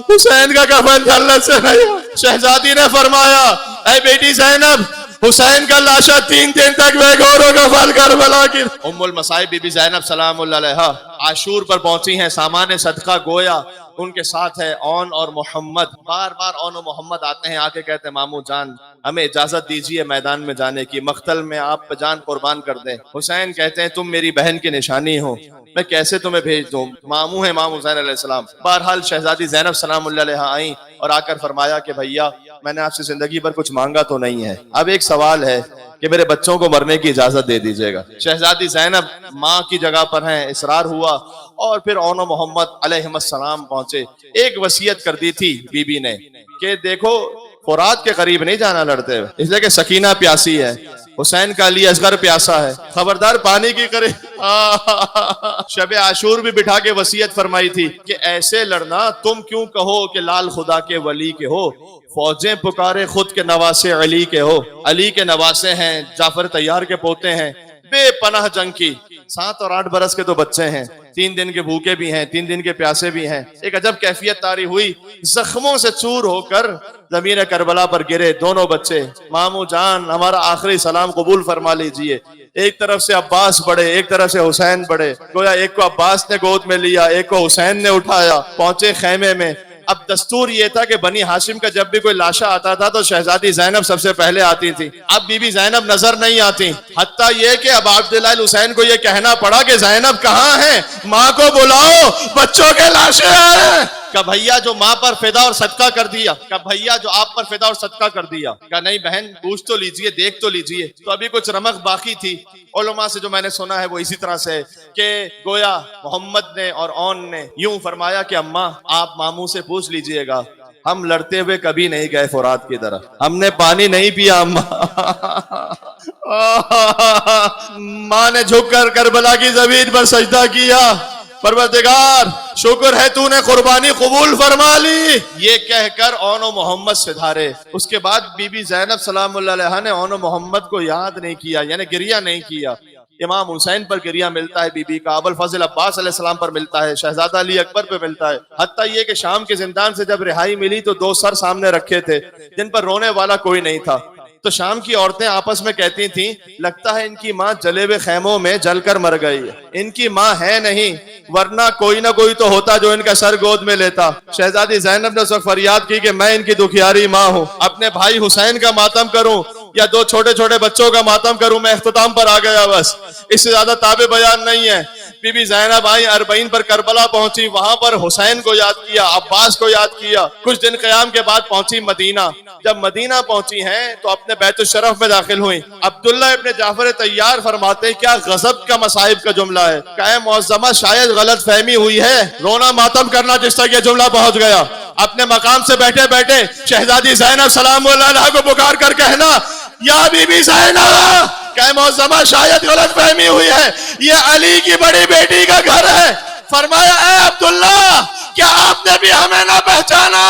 حسین کا کفن جنت سے نہیں۔ شہزادی نے فرمایا، اے بیٹی زینب، حسین کا لاشا 3 دن تک بے گوروں کا پھل کربلا کی۔ ام المصائب بی بی زینب سلام اللہ علیہا عاشور پر پہنچی ہیں، سامان صدقہ گویا ان کے ساتھ ہے اون اور محمد۔ بار بار اون و محمد آتے ہیں، آ کے کہتے ہیں ماموں جان ہمیں اجازت دیجیے میدان میں جانے کی، مقتل میں آپ پہ جان قربان کر دیں۔ حسین کہتے ہیں تم میری بہن کی نشانی ہو، میں کیسے تمہیں بھیج دوں، ماموں ہیں امام حسین علیہ السلام۔ بہرحال شہزادی زینب سلام اللہ علیہا آئیں اور آ کر فرمایا کہ بھیا میں نے آپ سے زندگی پر کچھ مانگا تو نہیں ہے، اب ایک سوال ہے کہ میرے بچوں کو مرنے کی اجازت دے دیجیے گا۔ شہزادی زینب ماں کی جگہ پر ہیں، اصرار ہوا، اور پھر اون و محمد علیہ السلام پہنچے۔ ایک وصیت کر دی تھی بی بی نے کہ دیکھو فرات کے قریب نہیں جانا لڑتے ہوئے، اس لیے کہ سکینہ پیاسی ہے، حسین کا علی اصغر پیاسا ہے، خبردار پانی کی قریب۔ شب عاشور بھی بٹھا کے وصیت فرمائی تھی کہ ایسے لڑنا تم کیوں کہو کہ لال خدا کے ولی کے ہو، فوجیں پکارے خود کے نواسے علی کے ہو، علی کے نواسے ہیں، جعفر طیار کے پوتے ہیں، بے پناہ جنگ کی، 7 اور 8 برس کے تو بچے ہیں، 3 دن کے بھوکے بھی ہیں، 3 دن کے پیاسے بھی ہیں۔ ایک عجب کیفیت طاری ہوئی، زخموں سے چور ہو کر زمین کربلا پر گرے دونوں بچے۔ ماموں جان ہمارا آخری سلام قبول فرما لیجئے۔ ایک طرف سے عباس بڑھے، ایک طرف سے حسین بڑھے، گویا ایک کو عباس نے گود میں لیا، ایک کو حسین نے اٹھایا، پہنچے خیمے میں۔ اب دستور یہ تھا کہ بنی ہاشم کا جب بھی کوئی لاشا آتا تھا تو شہزادی زینب سب سے پہلے آتی تھی، اب بی بی زینب نظر نہیں آتی، حتیٰ یہ کہ اب عبداللہ الحسین کو یہ کہنا پڑا کہ زینب کہاں ہیں، ماں کو بلاؤ بچوں کے لاشے آئے۔ کہ بھیا جو ماں پر فدا اور صدقہ کر دیا، کہ بھیا جو آپ پر فدا اور صدقہ کر دیا، کہ نہیں بہن پوچھ تو لیجئے، دیکھ تو لیجئے۔ تو ابھی کچھ رمق باقی تھی، علماء سے جو میں نے سنا ہے وہ اسی طرح سے کہ گویا محمد نے اور اون نے یوں فرمایا کہ اماں آپ ماموں سے پوچھ لیجئے گا، ہم لڑتے ہوئے کبھی نہیں گئے فرات کی طرف، ہم نے پانی نہیں پیا اماں۔ ماں نے جھک کر کربلا کی زمین پر سجدہ کیا، پروردگار شکر ہے تو نے قربانی قبول فرما لی، یہ کہہ کر اون و محمد سے دھارے۔ اس کے بعد بی بی زینب سلام اللہ علیہا نے اون و محمد کو یاد نہیں کیا، یعنی گریہ نہیں کیا۔ امام حسین پر گریہ ملتا ہے بی بی کا، ابو الفضل عباس علیہ السلام پر ملتا ہے، شہزادہ علی اکبر پہ ملتا ہے، حتیٰ یہ کہ شام کے زندان سے جب رہائی ملی تو 2 سر سامنے رکھے تھے جن پر رونے والا کوئی نہیں تھا، تو شام کی عورتیں آپس میں کہتی تھیں لگتا ہے ان کی ماں جلے ہوئے خیموں میں جل کر مر گئی ہے، ان کی ماں ہے نہیں، ورنہ کوئی نہ کوئی تو ہوتا جو ان کا سر گود میں لیتا۔ شہزادی زینب نے اس وقت فریاد کی کہ میں ان کی دکھیاری ماں ہوں، اپنے بھائی حسین کا ماتم کروں یا 2 چھوٹے چھوٹے بچوں کا ماتم کروں، میں اختتام پر آ گیا، بس اس سے زیادہ تابع بیان نہیں ہے۔ بی بی زینب آئی 40 پر کربلا پہنچی، وہاں پر حسین کو یاد کیا، عباس کو یاد کیا، کچھ دن قیام کے بعد پہنچی مدینہ۔ جب مدینہ پہنچی ہیں تو اپنے بیت الشرف میں داخل ہوئیں۔ عبداللہ ابن جعفر طیار فرماتے کیا غضب کا مصائب کا جملہ ہے، کہ معظمہ شاید غلط فہمی ہوئی ہے، رونا ماتم کرنا جس تک یہ جملہ پہنچ گیا۔ اپنے مقام سے بیٹھے بیٹھے شہزادی زینب سلام اللہ علیہا کو پکار کر کہنا، یا بی بی زینب کہ معظمہ شاید غلط فہمی ہوئی ہے، یہ علی کی بڑی بیٹی کا گھر ہے۔ فرمایا اے عبداللہ کیا آپ نے بھی ہمیں نہ پہچانا،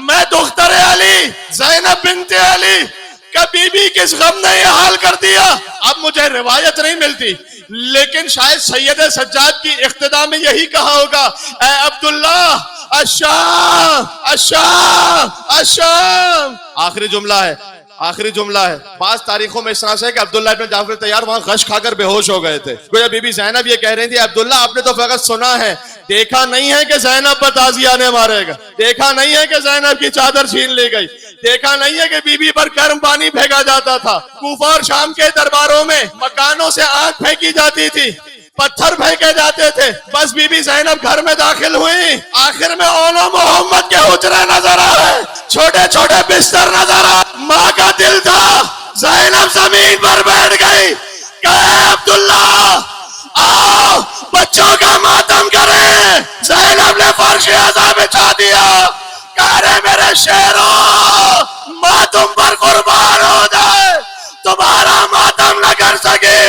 میں دختر علی زینب بنت علی، کہ بی بی کس غم نے یہ حال کر دیا۔ اب مجھے روایت نہیں ملتی لیکن شاید سید سجاد کی اقتدا میں یہی کہا ہوگا، اے عبداللہ الشام الشام الشام، آخری جملہ ہے، آخری جملہ ہے۔ بعض تاریخوں میں اس طرح سے ہے کہ عبداللہ ابن جعفر طیار وہاں غش کھا کر بے ہوش ہو گئے تھے۔ گویا بی بی زینب یہ کہہ رہی تھی عبداللہ آپ نے تو فقط سنا ہے، دیکھا نہیں ہے کہ زینب پر تازیہ نے مارے گا، دیکھا نہیں ہے کہ زینب کی چادر چھین لی گئی، دیکھا نہیں ہے کہ بی بی پر گرم پانی پھینکا جاتا تھا؟ کوفہ اور شام کے درباروں میں مکانوں سے آگ پھینکی جاتی تھی، پتھر پھینکے جاتے تھے۔ بس بی بی زینب گھر میں داخل ہوئی، آخر میں اولا محمد کے حجرے نظر آئے، چھوٹے چھوٹے بستر نظر آئے۔ ماں کا دل تھا، زینب زمین پر بیٹھ گئی، کہے عبداللہ آؤ بچوں کا ماتم کریں۔ زینب نے فرش عزا بچھا دیا، کہہ رہے میرے شیروں ماں تم پر قربان ہو جائے، تمہارا ماتم نہ کر سکے،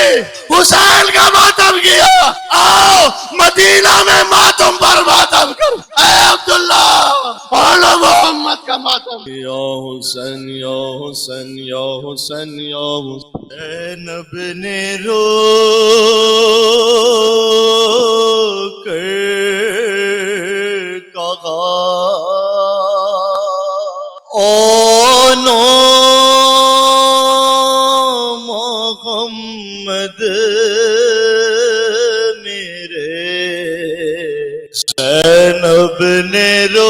حسین کا ماتم کیا، آؤ مدینہ میں ماتم پر ماتم کر۔ اے عبداللہ اولا محمد کا ماتم۔ یا حسین یا حسین یا حسین یا حسین، زینب نے رو کر کہا او نو محمد میرے، زینب نے رو